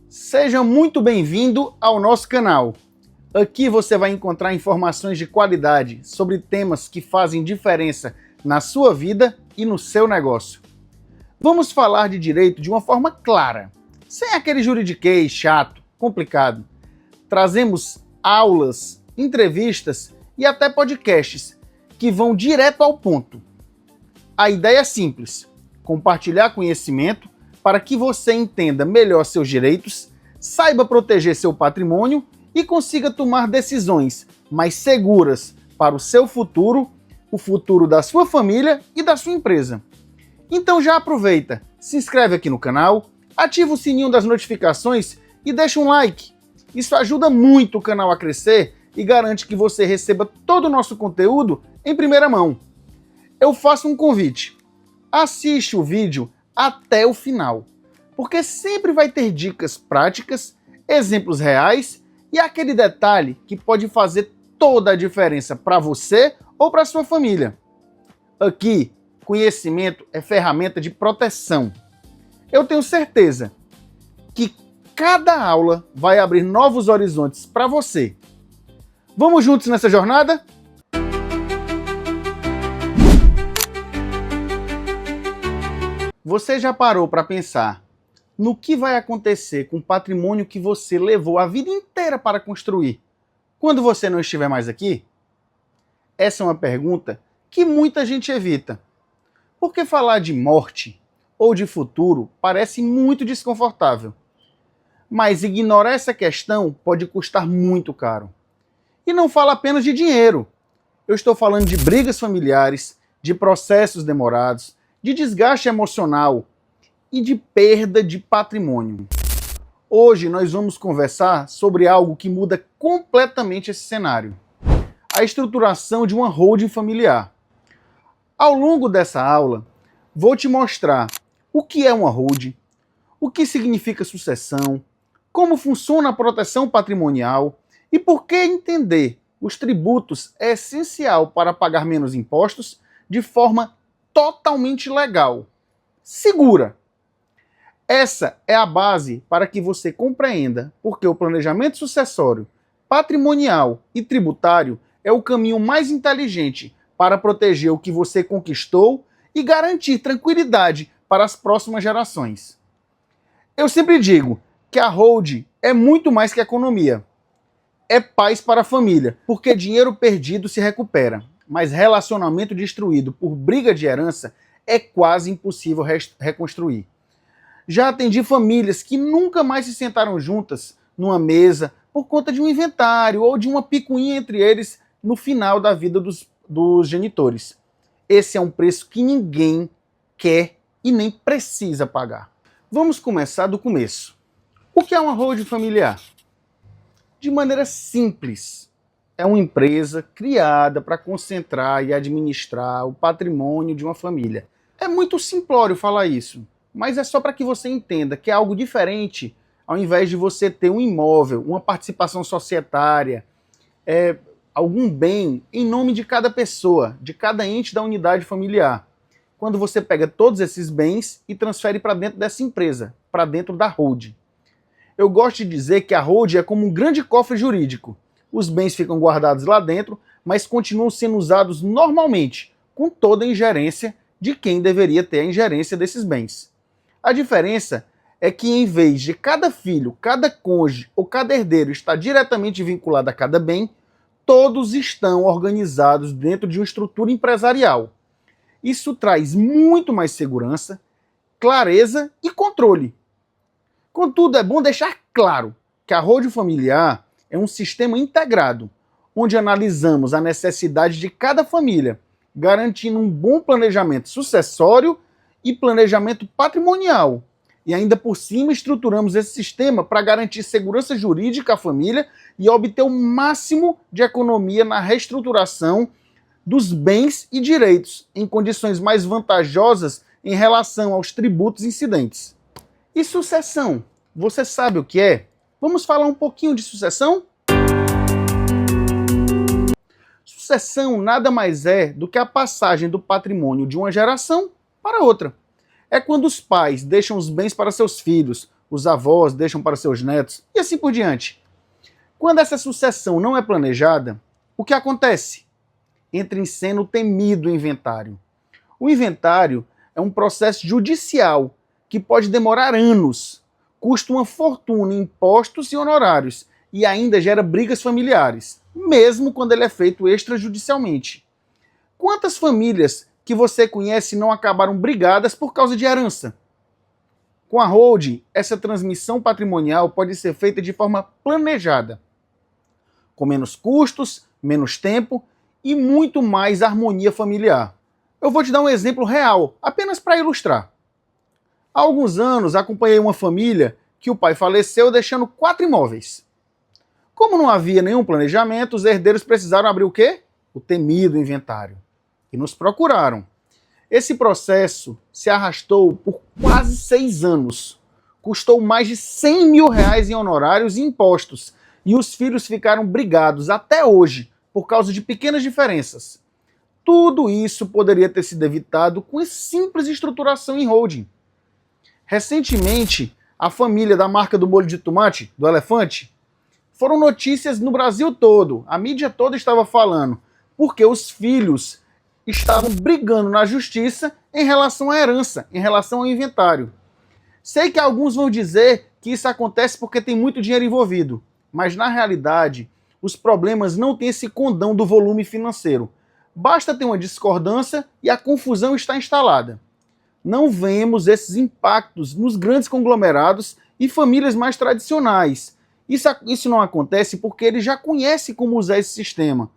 Seja muito bem-vindo ao nosso canal. Aqui você vai encontrar informações de qualidade sobre temas que fazem diferença na sua vida e no seu negócio. Vamos falar de direito de uma forma clara, sem aquele juridiquês chato, complicado. Trazemos aulas, entrevistas e até podcasts que vão direto ao ponto. A ideia é simples: compartilhar conhecimento para que você entenda melhor seus direitos, saiba proteger seu patrimônio e consiga tomar decisões mais seguras para o seu futuro, o futuro da sua família e da sua empresa. Então já aproveita, se inscreve aqui no canal, ativa o sininho das notificações e deixa um like. Isso ajuda muito o canal a crescer e garante que você receba todo o nosso conteúdo em primeira mão. Eu faço um convite: assiste o vídeo até o final, porque sempre vai ter dicas práticas, exemplos reais e aquele detalhe que pode fazer toda a diferença para você ou para sua família. Aqui, conhecimento é ferramenta de proteção. Eu tenho certeza que cada aula vai abrir novos horizontes para você. Vamos juntos nessa jornada? Você já parou para pensar no que vai acontecer com o patrimônio que você levou a vida inteira para construir quando você não estiver mais aqui? Essa é uma pergunta que muita gente evita, porque falar de morte ou de futuro parece muito desconfortável. Mas ignorar essa questão pode custar muito caro. E não falo apenas de dinheiro. Eu estou falando de brigas familiares, de processos demorados, de desgaste emocional e de perda de patrimônio. Hoje nós vamos conversar sobre algo que muda completamente esse cenário: a estruturação de uma holding familiar. Ao longo dessa aula, vou te mostrar o que é uma holding, o que significa sucessão, como funciona a proteção patrimonial e por que entender os tributos é essencial para pagar menos impostos de forma totalmente legal, segura. Essa é a base para que você compreenda porque o planejamento sucessório, patrimonial e tributário é o caminho mais inteligente para proteger o que você conquistou e garantir tranquilidade para as próximas gerações. Eu sempre digo que a holding é muito mais que economia. É paz para a família, porque dinheiro perdido se recupera, mas relacionamento destruído por briga de herança é quase impossível reconstruir. Já atendi famílias que nunca mais se sentaram juntas numa mesa por conta de um inventário ou de uma picuinha entre eles no final da vida dos genitores. Esse é um preço que ninguém quer e nem precisa pagar. Vamos começar do começo. O que é uma holding familiar? De maneira simples, é uma empresa criada para concentrar e administrar o patrimônio de uma família. É muito simplório falar isso, mas é só para que você entenda que é algo diferente ao invés de você ter um imóvel, uma participação societária, algum bem em nome de cada pessoa, de cada ente da unidade familiar. Quando você pega todos esses bens e transfere para dentro dessa empresa, para dentro da holding. Eu gosto de dizer que a holding é como um grande cofre jurídico. Os bens ficam guardados lá dentro, mas continuam sendo usados normalmente, com toda a ingerência de quem deveria ter a ingerência desses bens. A diferença é que, em vez de cada filho, cada cônjuge ou cada herdeiro estar diretamente vinculado a cada bem, todos estão organizados dentro de uma estrutura empresarial. Isso traz muito mais segurança, clareza e controle. Contudo, é bom deixar claro que a holding familiar é um sistema integrado, onde analisamos a necessidade de cada família, garantindo um bom planejamento sucessório e planejamento patrimonial. E ainda por cima estruturamos esse sistema para garantir segurança jurídica à família e obter o máximo de economia na reestruturação dos bens e direitos, em condições mais vantajosas em relação aos tributos incidentes. E sucessão? Você sabe o que é? Vamos falar um pouquinho de sucessão? Sucessão nada mais é do que a passagem do patrimônio de uma geração para outra. É quando os pais deixam os bens para seus filhos, os avós deixam para seus netos, e assim por diante. Quando essa sucessão não é planejada, o que acontece? Entra em cena o temido inventário. O inventário é um processo judicial que pode demorar anos, custa uma fortuna em impostos e honorários e ainda gera brigas familiares, mesmo quando ele é feito extrajudicialmente. Quantas famílias que você conhece não acabaram brigadas por causa de herança? Com a holding, essa transmissão patrimonial pode ser feita de forma planejada, com menos custos, menos tempo e muito mais harmonia familiar. Eu vou te dar um exemplo real, apenas para ilustrar. Há alguns anos acompanhei uma família que o pai faleceu deixando 4 imóveis. Como não havia nenhum planejamento, os herdeiros precisaram abrir o quê? O temido inventário. E nos procuraram. Esse processo se arrastou por quase 6 anos. Custou mais de 100 mil reais em honorários e impostos. E os filhos ficaram brigados até hoje por causa de pequenas diferenças. Tudo isso poderia ter sido evitado com simples estruturação em holding. Recentemente, a família da marca do molho de tomate, do Elefante, foram notícias no Brasil todo. A mídia toda estava falando, porque os filhos estavam brigando na justiça em relação à herança, em relação ao inventário. Sei que alguns vão dizer que isso acontece porque tem muito dinheiro envolvido, mas na realidade, os problemas não têm esse condão do volume financeiro. Basta ter uma discordância e a confusão está instalada. Não vemos esses impactos nos grandes conglomerados e famílias mais tradicionais. Isso não acontece porque eles já conhecem como usar esse sistema.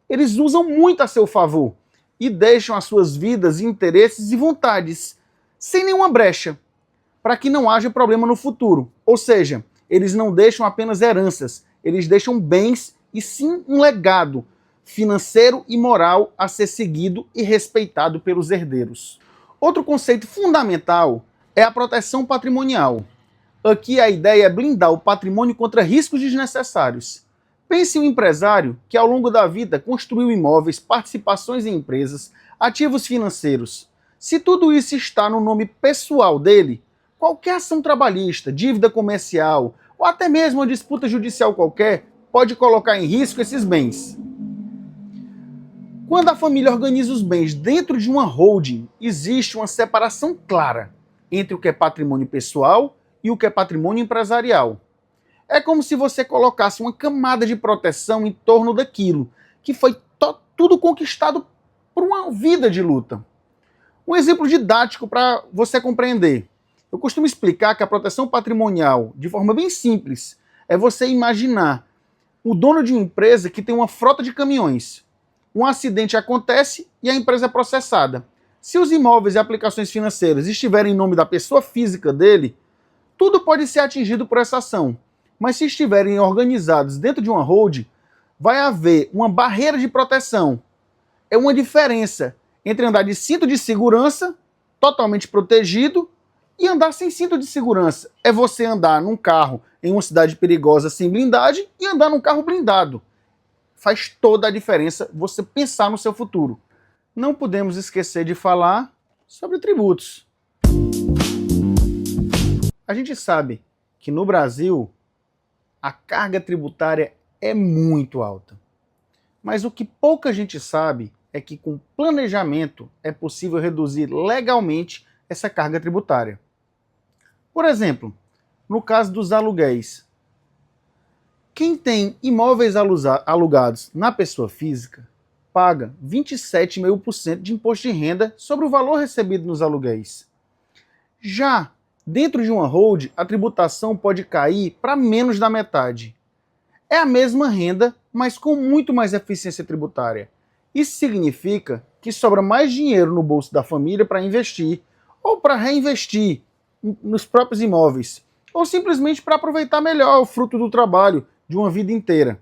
Eles usam muito a seu favor e deixam as suas vidas, interesses e vontades sem nenhuma brecha, para que não haja problema no futuro. Ou seja, eles não deixam apenas heranças, eles deixam bens e sim um legado financeiro e moral a ser seguido e respeitado pelos herdeiros. Outro conceito fundamental é a proteção patrimonial. Aqui a ideia é blindar o patrimônio contra riscos desnecessários. Pense em um empresário que ao longo da vida construiu imóveis, participações em empresas, ativos financeiros. Se tudo isso está no nome pessoal dele, qualquer ação trabalhista, dívida comercial ou até mesmo uma disputa judicial qualquer pode colocar em risco esses bens. Quando a família organiza os bens dentro de uma holding, existe uma separação clara entre o que é patrimônio pessoal e o que é patrimônio empresarial. É como se você colocasse uma camada de proteção em torno daquilo que foi tudo conquistado por uma vida de luta. Um exemplo didático para você compreender. Eu costumo explicar que a proteção patrimonial, de forma bem simples, é você imaginar o dono de uma empresa que tem uma frota de caminhões. Um acidente acontece e a empresa é processada. Se os imóveis e aplicações financeiras estiverem em nome da pessoa física dele, tudo pode ser atingido por essa ação. Mas se estiverem organizados dentro de uma holding, vai haver uma barreira de proteção. É uma diferença entre andar de cinto de segurança, totalmente protegido, e andar sem cinto de segurança. É você andar num carro em uma cidade perigosa sem blindagem e andar num carro blindado. Faz toda a diferença você pensar no seu futuro. Não podemos esquecer de falar sobre tributos. A gente sabe que no Brasil a carga tributária é muito alta. Mas o que pouca gente sabe é que com planejamento é possível reduzir legalmente essa carga tributária. Por exemplo, no caso dos aluguéis, quem tem imóveis alugados na pessoa física paga 27,5% de imposto de renda sobre o valor recebido nos aluguéis. Já dentro de uma holding, a tributação pode cair para menos da metade. É a mesma renda, mas com muito mais eficiência tributária. Isso significa que sobra mais dinheiro no bolso da família para investir ou para reinvestir nos próprios imóveis, ou simplesmente para aproveitar melhor o fruto do trabalho de uma vida inteira.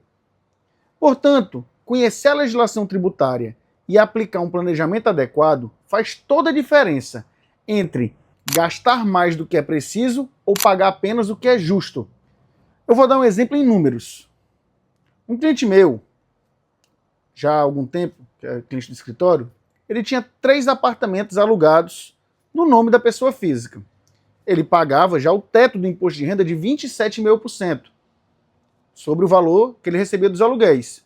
Portanto, conhecer a legislação tributária e aplicar um planejamento adequado faz toda a diferença entre gastar mais do que é preciso ou pagar apenas o que é justo. Eu vou dar um exemplo em números. Um cliente meu, já há algum tempo, que é cliente do escritório, ele tinha 3 apartamentos alugados no nome da pessoa física. ele pagava já o teto do imposto de renda de 27,5% sobre o valor que ele recebia dos aluguéis.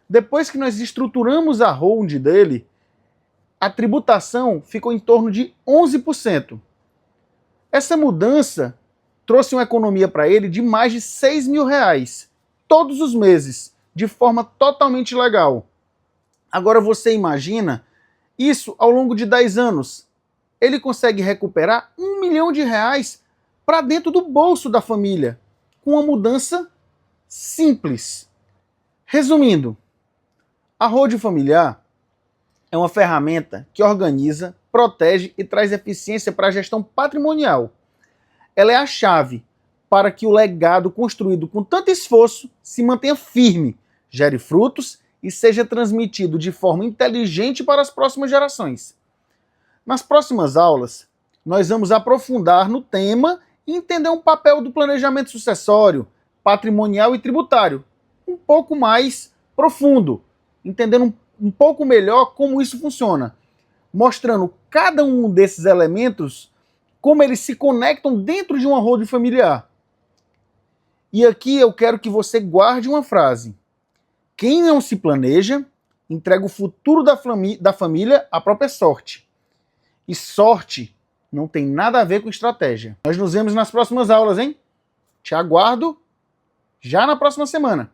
Depois que nós estruturamos a holding dele, a tributação ficou em torno de 11%. Essa mudança trouxe uma economia para ele de mais de R$ 6.000 todos os meses, de forma totalmente legal. Agora você imagina isso ao longo de 10 anos. Ele consegue recuperar R$ 1 milhão para dentro do bolso da família, com uma mudança simples. Resumindo, a holding familiar é uma ferramenta que organiza, protege e traz eficiência para a gestão patrimonial. Ela é a chave para que o legado construído com tanto esforço se mantenha firme, gere frutos e seja transmitido de forma inteligente para as próximas gerações. Nas próximas aulas, nós vamos aprofundar no tema e entender um papel do planejamento sucessório, patrimonial e tributário, um pouco mais profundo, entendendo um pouco melhor como isso funciona, mostrando cada um desses elementos, como eles se conectam dentro de uma holding familiar. E aqui eu quero que você guarde uma frase. Quem não se planeja, entrega o futuro da família à própria sorte. E sorte não tem nada a ver com estratégia. Nós nos vemos nas próximas aulas, hein? Te aguardo já na próxima semana.